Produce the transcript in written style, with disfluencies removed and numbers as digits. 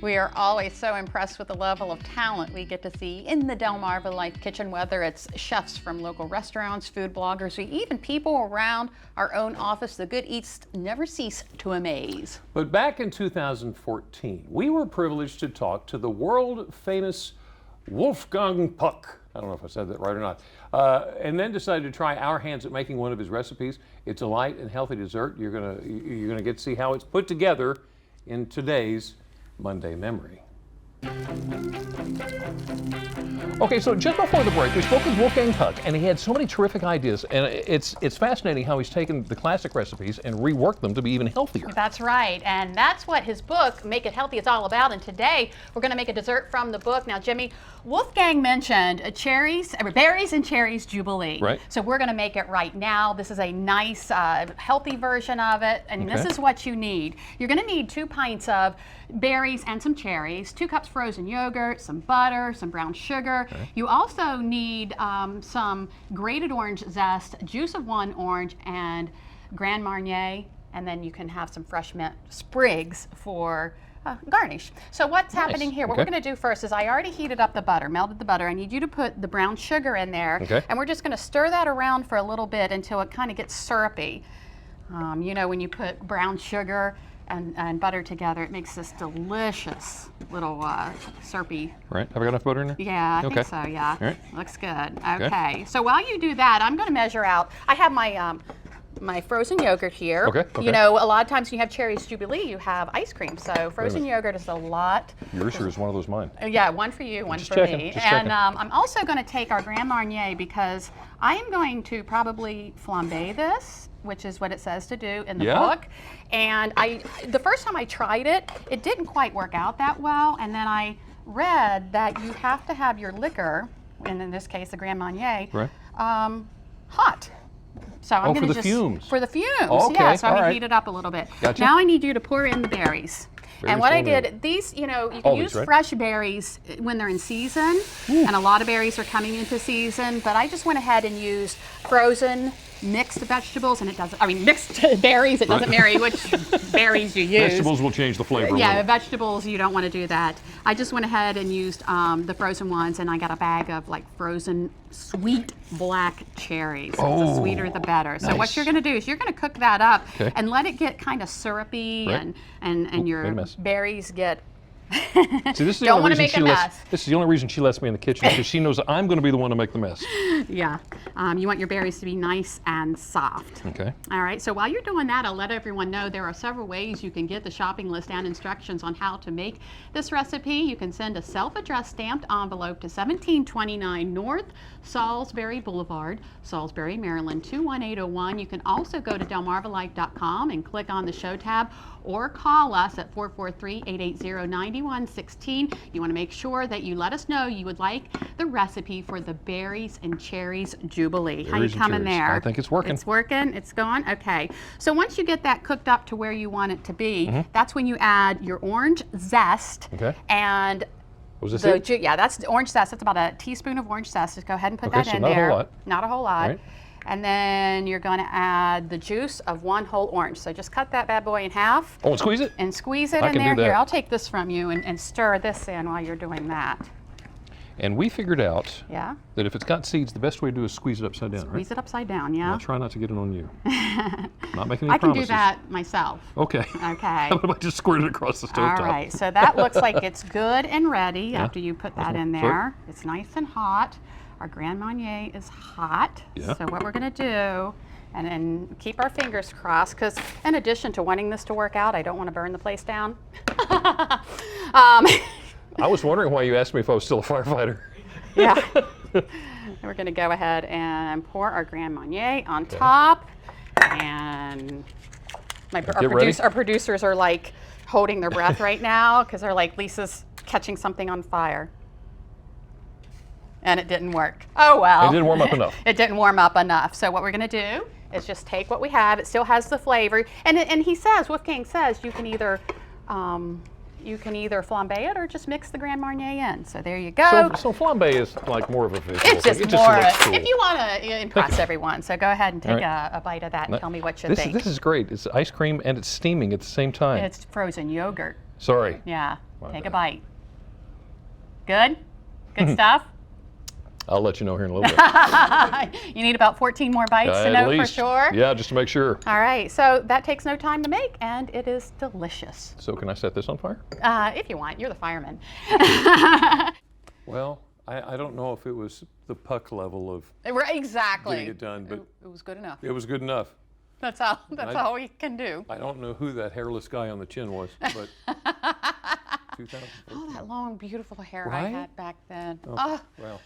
We are always so impressed with the level of talent we get to see in the DelmarvaLife kitchen, whether it's chefs from local restaurants, food bloggers, or even people around our own office. The good eats never cease to amaze. But back in 2014, we were privileged to talk to the world-famous Wolfgang Puck. I don't know if I said that right or not. And then decided to try our hands at making one of his recipes. It's a light and healthy dessert. You're gonna get to see how it's put together in today's Monday Memory. Okay, so just before the break, we spoke with Wolfgang Puck, and he had so many terrific ideas, and it's fascinating how he's taken the classic recipes and reworked them to be even healthier. That's right, and that's what his book, Make It Healthy, is all about. And today, we're going to make a dessert from the book. Now, Jimmy, Wolfgang mentioned berries and cherries Jubilee. Right. So we're going to make it right now. This is a nice, healthy version of it, and this is what you need. You're going to need 2 pints of berries and some cherries, 2 cups frozen yogurt, some butter, some brown sugar. Okay. You also need some grated orange zest, juice of 1 orange, and Grand Marnier, and then you can have some fresh mint sprigs for garnish. So what's happening here? What we're going to do first is I already heated up the butter, melted the butter. I need you to put the brown sugar in there, and we're just going to stir that around for a little bit until it kind of gets syrupy. You know, when you put brown sugar and butter together, it makes this delicious little syrupy. Right. Have I got enough butter in there? Yeah, I think so, yeah. All right. Looks good. Okay. So while you do that, I'm going to measure out. I have my my frozen yogurt here. Okay. You know, a lot of times when you have Cherries Jubilee, you have ice cream. So frozen yogurt is a lot. Yours sure is one of those mine. Yeah, one for you, one for me. And I'm also going to take our Grand Marnier because I am going to probably flambe this, which is what it says to do in the book. And the first time I tried it, it didn't quite work out that well. And then I read that you have to have your liquor, and in this case the Grand Marnier, hot. So I'm going to just fumes. For the fumes. Okay. Yeah, so I'm going to heat it up a little bit. Gotcha. Now I need you to pour in the berries. And what I did, these, you know, you can use fresh berries when they're in season, and a lot of berries are coming into season, but I just went ahead and used frozen mixed vegetables, and it doesn't, I mean, mixed berries, it doesn't matter which berries you use. Vegetables will change the flavor. Yeah, vegetables, you don't want to do that. I just went ahead and used the frozen ones, and I got a bag of like frozen sweet black cherries. The sweeter the better. So what you're going to do is you're going to cook that up and let it get kind of syrupy, and your berries get See, this is the only reason this is the only reason she lets me in the kitchen, because she knows I'm going to be the one to make the mess. Yeah. You want your berries to be nice and soft. Okay. All right. So while you're doing that, I'll let everyone know there are several ways you can get the shopping list and instructions on how to make this recipe. You can send a self-addressed stamped envelope to 1729 North Salisbury Boulevard, Salisbury, Maryland 21801. You can also go to DelmarvaLife.com and click on the show tab, or call us at 443-880-9116. You want to make sure that you let us know you would like the recipe for the Berries and Cherries Jubilee. How you coming there? I think it's working. It's working? It's going? Okay. So once you get that cooked up to where you want it to be, that's when you add your orange zest and was this yeah, that's the orange zest. That's about a teaspoon of orange zest. Just go ahead and put that in there. Not a whole lot. Not a whole lot. And then you're going to add the juice of 1 whole orange. So just cut that bad boy in half. Oh, and squeeze it? And squeeze it in there. Here, I'll take this from you and stir this in while you're doing that. And we figured out that if it's got seeds, the best way to do is squeeze it upside down, Squeeze it upside down, yeah. I'll try not to get it on you. Not making any I can promises. do that myself. Okay. Okay. How about I just squirt it across the stove top? All right, so that looks like it's good and ready after you put that in there. It's nice and hot. Our Grand Marnier is hot. So what we're going to do, and then keep our fingers crossed, because in addition to wanting this to work out, I don't want to burn the place down. I was wondering why you asked me if I was still a firefighter. Yeah. We're going to go ahead and pour our Grand Marnier on top. And our producers are like holding their breath right now, because they're like, Lisa's catching something on fire. And it didn't work. Oh, well. It didn't warm up enough. It didn't warm up enough. So what we're going to do is just take what we have. It still has the flavor. And he says, Wolfgang says, you can either flambe it or just mix the Grand Marnier in. So there you go. So flambe is like more of a visual It's just thing. more, cool. if you want to impress everyone. So go ahead and take a bite of that and tell me what you think. This is great. It's ice cream and it's steaming at the same time. It's frozen yogurt. Sorry. Yeah. My Take bad. a bite. Good? Good stuff? I'll let you know here in a little bit. You need about 14 more bites to At know least. for sure? Yeah, just to make sure. All right, so that takes no time to make, and it is delicious. So can I set this on fire? If you want, you're the fireman. Well, I don't know if it was the Puck level of Exactly. getting it done, but It was good enough. it was good enough. That's all we can do. I don't know who that hairless guy on the chin was, but 2014. Oh, that long, beautiful hair I Right? had back then. Oh, well.